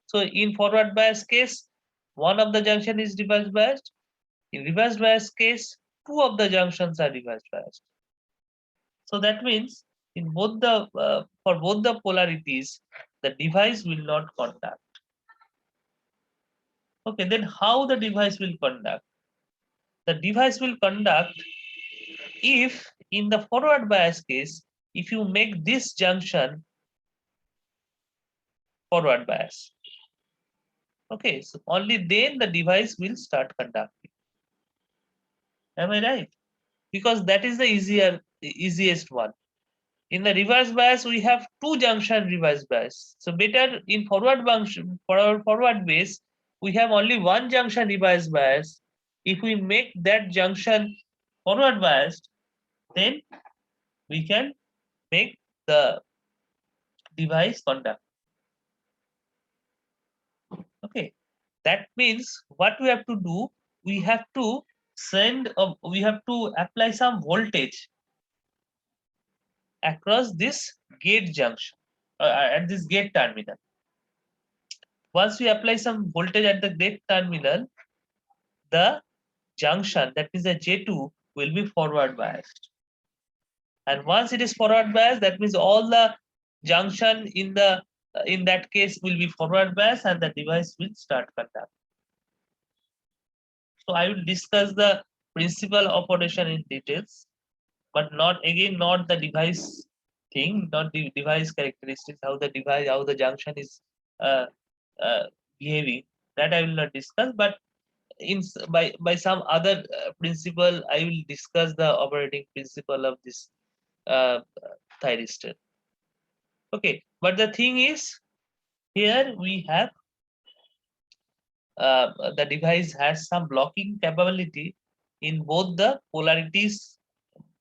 So in forward bias case, one of the junction is reverse biased. In reverse bias case, two of the junctions are reverse biased. So that means in both the for both the polarities, the device will not conduct. Okay, then how the device will conduct? The device will conduct if in the forward bias case, if you make this junction forward bias. Okay, so only then the device will start conducting. Am I right? Because that is the easiest one. In the reverse bias, we have two junction reverse bias. So better in forward base, we have only one junction reverse bias. If we make that junction forward biased, then we can make the device conduct. Okay, that means what we have to do, we have to apply some voltage across this gate junction at this gate terminal. Once we apply some voltage at the gate terminal, the junction, that means the J2, will be forward biased. And once it is forward biased, that means all the junction in that case will be forward biased, and the device will start conduct. So I will discuss the principle of operation in details, but not the device thing, not the device characteristics, how the junction is behaving. That I will not discuss, but by some other principle, I will discuss the operating principle of this thyristor. Okay, but the thing is, here we have the device has some blocking capability in both the polarities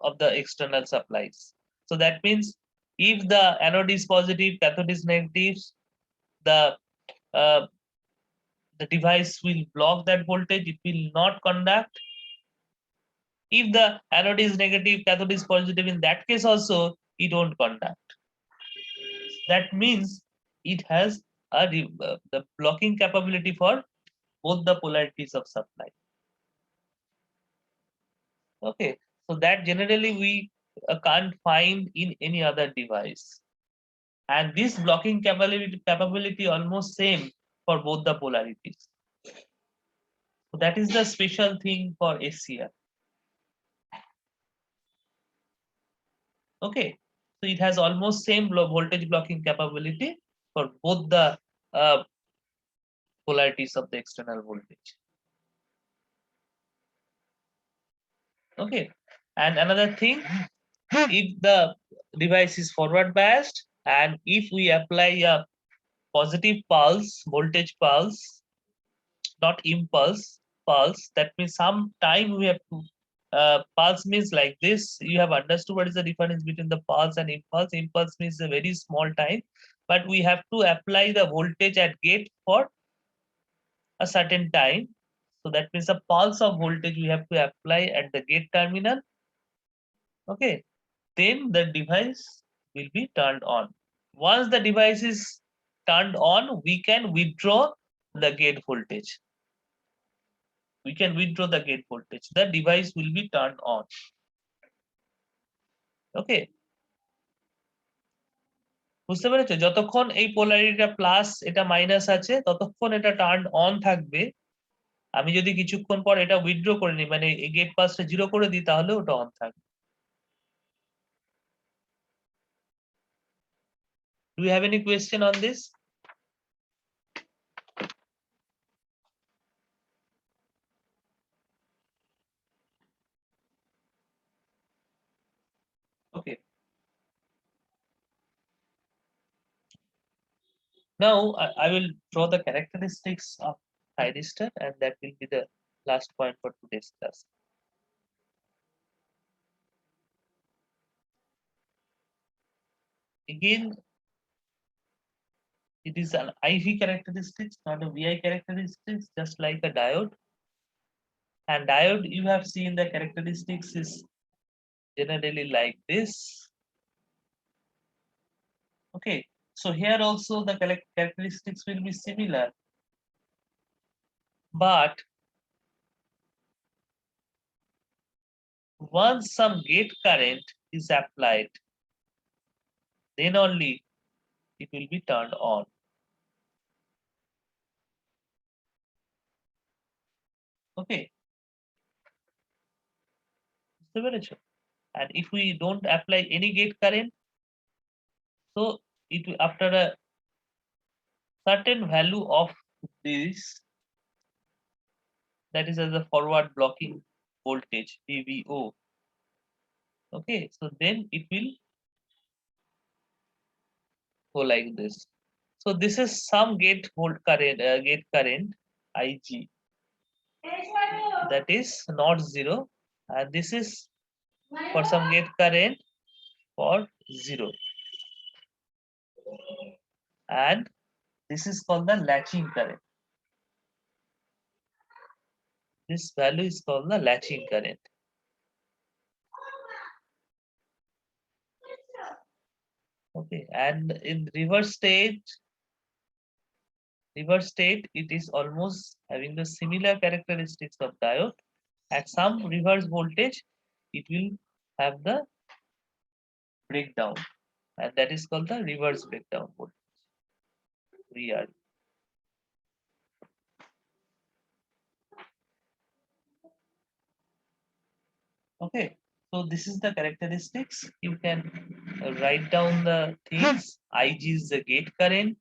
of the external supplies. So that means if the anode is positive, cathode is negative, the device will block that voltage, it will not conduct. If the anode is negative, cathode is positive, in that case also it won't conduct. That means it has the blocking capability for both the polarities of supply. Okay, so that generally we can't find in any other device. And this blocking capability almost same for both the polarities. So that is the special thing for SCR. Okay, so it has almost same voltage blocking capability for both the polarities of the external voltage. Okay, and another thing, if the device is forward biased and if we apply a positive pulse, voltage pulse, not impulse, pulse, that means some time we have to pulse means like this. You have understood what is the difference between the pulse and impulse. Impulse means a very small time, but we have to apply the voltage at gate for a certain time. So that means a pulse of voltage we have to apply at the gate terminal. Okay, then the device will be turned on. Once the device is turned on, we can withdraw the gate voltage. We can withdraw the gate voltage. The device will be turned on. Okay. বুঝতে পেরেছো? যতক্ষণ এই পোলারিটিটা plus এটা minus আছে ততক্ষণ এটা turn on থাকবে। আমি যদি কিছুক্ষণ পর এটা উইথড্র করে নিই, মানে এই গেট পাসটা 0 করে দিই, তাহলে ওটা অন থাকবে। Do you have any question on this? Okay. Now I will draw the characteristics of thyristor, and that will be the last point for today's class. Again, it is an IV characteristics, not a VI characteristics, just like a diode. And diode, you have seen the characteristics is generally like this. Okay, so here also the characteristics will be similar, but once some gate current is applied, then only it will be turned on. Okay. And if we don't apply any gate current, so it will, after a certain value of this, that is as a forward blocking voltage VVO. Okay, so then it will go like this. So this is some gate current IG, that is not zero, and this is for some gate current for 0, and this is called the latching current. This value is called the latching current. Okay, and in reverse state, it is almost having the similar characteristics of diode. At some reverse voltage, it will have the breakdown, and that is called the reverse breakdown voltage. VR. Okay, so this is the characteristics. You can write down the things. IG is the gate current,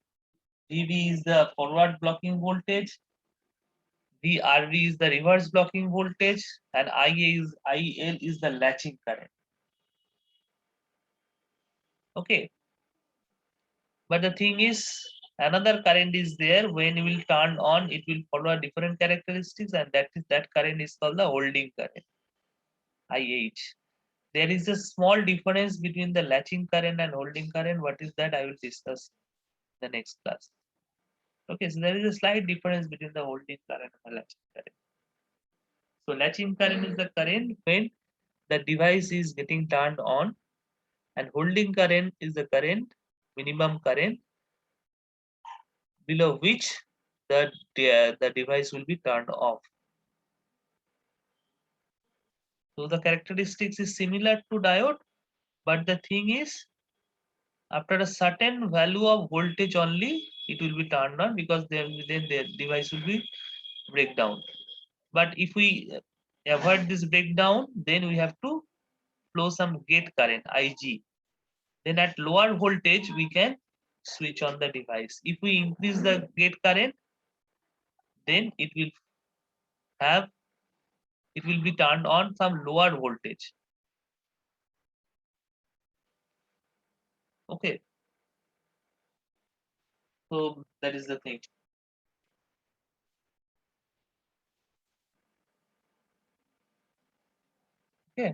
VV is the forward blocking voltage, VRV is the reverse blocking voltage, and IL is the latching current. Okay, but the thing is, another current is there. When you will turn on, it will follow different characteristics, and that current is called the holding current, IH. There is a small difference between the latching current and holding current. What is that? I will discuss in the next class. Okay, so there is a slight difference between the holding current and the latching current. So latching current is the current when the device is getting turned on, and holding current is the current, minimum current, below which the device will be turned off. So the characteristics is similar to diode, but the thing is, after a certain value of voltage only, it will be turned on, because then the device will be breakdown. But if we avoid this breakdown, then we have to flow some gate current IG. Then at lower voltage, we can switch on the device. If we increase the gate current, then it will be turned on some lower voltage. Okay, so that is the thing. Okay,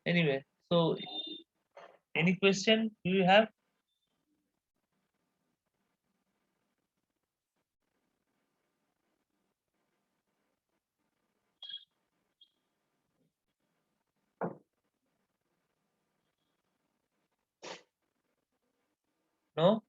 anyway, so any question do you have? No?